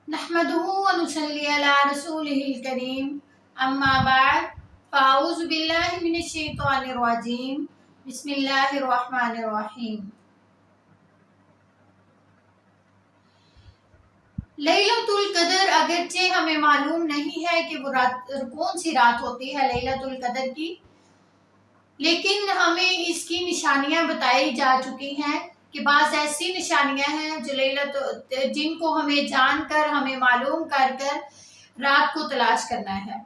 नहमदुहु व नुसल्ली अला रसूलिहिल करीम अम्मा बाद फ़ाऊज़ु बिल्लाहि मिनश शैतानिर रजीम बिस्मिल्लाहिर रहमानिर रहीम। लैलतुल कदर अगरचे हमें मालूम नहीं है कि वो रात कौन सी रात होती है लैलतुल कदर की, लेकिन हमें इसकी निशानियां बताई जा चुकी हैं कि बाज़ ऐसी निशानियां हैं जो जिनको हमें जानकर हमें मालूम कर रात को तलाश करना है।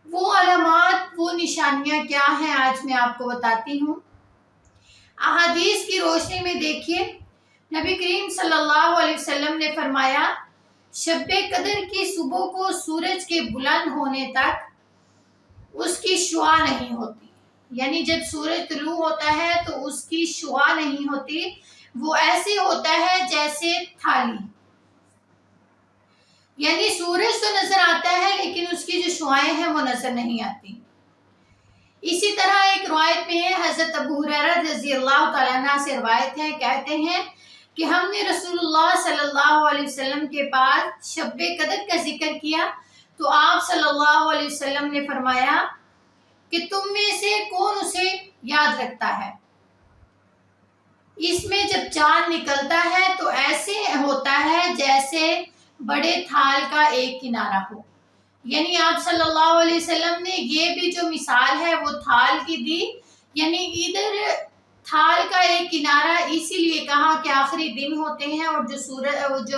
वो अलामात वो निशानियां क्या हैं आज मैं आपको बताती हूँ। अहादीस की रोशनी में देखिए, नबी करीम सल्लल्लाहु अलैहि वसल्लम ने फरमाया, शब-ए कदर की सुबह को सूरज के बुलंद होने तक उसकी शुआ नहीं होती, यानी जब सूरज तुलू होता है तो उसकी शुआ नहीं होती, वो ऐसे होता है जैसे थाली, यानी सूरज तो नजर आता है लेकिन उसकी जो शुआएं हैं वो नजर नहीं आती। इसी तरह एक रवायत में है, हजरत अबू हुरैरा रज़ियल्लाहु तआला अन्हु से रवायत है, कहते हैं कि हमने रसूलुल्लाह सल्लल्लाहु अलैहि वसल्लम के पास शब-ए कदर का जिक्र किया तो आप सल्लल्लाहु अलैहि वसल्लम ने फरमाया कि तुम में से कौन उसे याद रखता है। इसमें जब चांद निकलता है तो ऐसे होता है जैसे बड़े थाल का एक किनारा हो, यानी आप सल्लल्लाहु अलैहि वसल्लम ने ये भी जो मिसाल है वो थाल की दी, यानी इधर थाल का एक किनारा इसीलिए कहा कि आखिरी दिन होते हैं और जो सूरज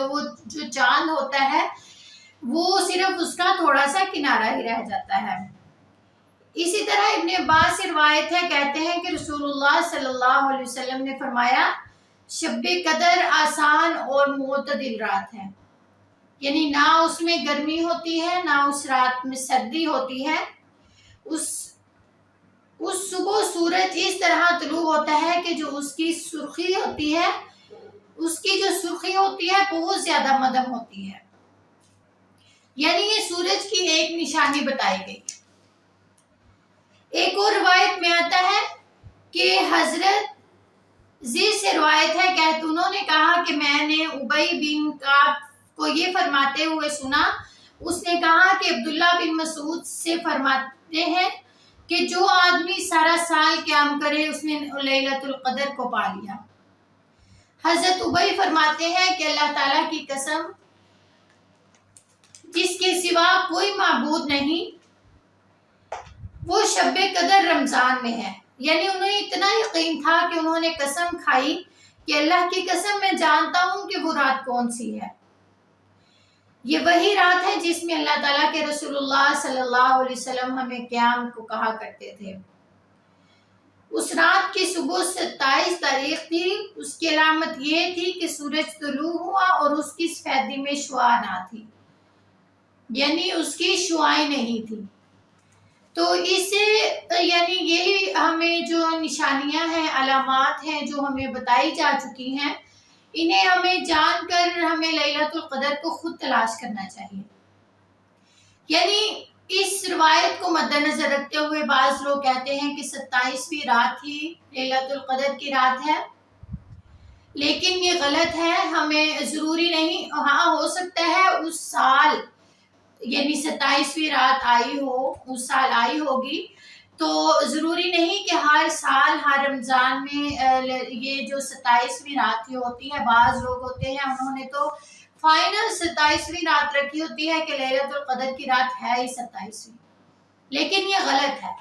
जो चांद होता है वो सिर्फ उसका थोड़ा सा किनारा ही रह जाता है। इसी तरह इब्न अब्बास से रिवायत है, कहते हैं कि रसूलुल्लाह सल्लल्लाहु अलैहि वसल्लम ने फरमाया, शब-ए कदर आसान और मुअतदिल रात है, यानी ना उसमें गर्मी होती है ना उस रात में सर्दी होती है। उस सुबह सूरज इस तरह तुलू होता है कि जो उसकी सुर्खी होती है, उसकी जो सुर्खी होती है बहुत ज्यादा मदम होती है, यानी ये सूरज की एक निशानी बताई गई। एक और रिवायत में आता है कि हजरत जी से रिवायत है, कहते उन्होंने कहा कि मैंने उबई बिन काब को ये फरमाते हुए सुना, उसने कहा कि अब्दुल्ला बिन मसूद से फरमाते हैं कि जो आदमी सारा साल क़याम करे उसने लैलतुल कदर को पा लिया। हजरत उबई फरमाते हैं कि अल्लाह ताला की कसम जिसके सिवा कोई माबूद नहीं, वो शब-ए कदर रमजान में है, यानी उन्हें इतना यकीन था कि उन्होंने कसम खाई कि अल्लाह की कसम मैं जानता हूं कि वो रात कौन सी है। ये वही रात है जिसमें अल्लाह ताला के रसूलुल्लाह सल्लल्लाहु अलैहि वसल्लम हमें क़याम को कहा करते थे। उस रात की सुबह 27 तारीख थी। उसकी अलामत ये थी कि सूरज तुलू हुआ और उसकी सफेदी में शुआ ना थी, यानी उसकी शुआएं नहीं थी। तो इससे यानी यही हमें जो निशानियां हैं, अलामात हैं जो हमें बताई जा चुकी हैं, इन्हें हमें जानकर हमें लैलतुल कदर को खुद तलाश करना चाहिए। यानी इस रिवायत को मद्देनजर रखते हुए बाज़ लोग कहते हैं कि 27वीं रात ही लैलतुल कदर की रात है, लेकिन ये गलत है। हमें ज़रूरी नहीं, हाँ हो सकता है उस साल यानी 27वीं रात आई हो, उस साल आई होगी, तो ज़रूरी नहीं कि हर साल हर रमज़ान में ये जो 27वीं रात ही होती है। बाज़ लोग होते हैं उन्होंने तो फाइनल 27वीं रात रखी होती है कि लैलतुल कदर की रात है ही 27वीं, लेकिन ये गलत है।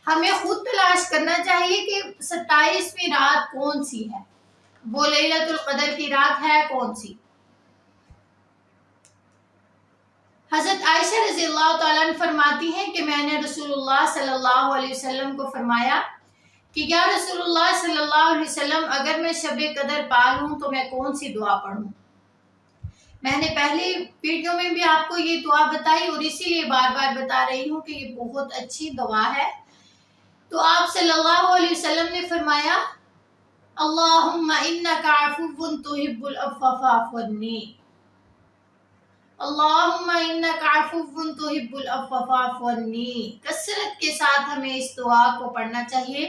हमें खुद तलाश करना चाहिए कि 27वीं रात कौन सी है, वो लैलतुल कदर की रात है कौन सी। हज़रत आयशा रज़ियल्लाहु तआला अन्हा फरमाती हैं कि मैंने रसूलुल्लाह सल्लल्लाहु अलैहि वसल्लम को फरमाया कि या रसूलुल्लाह सल्लल्लाहु अलैहि वसल्लम, अगर मैं शब-ए कदर पा लूं तो मैं कौन सी दुआ पढ़ूं। मैंने पहले वीडियो में भी आपको ये दुआ बताई और इसीलिए बार बार बता रही हूँ कि ये बहुत अच्छी दुआ है। तो आप सल्लल्लाहु अलैहि वसल्लम ने फरमाया, अल्लाहुम्मा इन्नका अफ़ुव्वुन तुहिब्बुल अफ़्व फ़अफ़ु अन्नी, अल्लाहुम्मा इन्नका अफ़ुव्वुन तुहिब्बुल अफ़्व फ़अफ़ु अन्नी। कसरत के साथ हमें इस दुआ को पढ़ना चाहिए।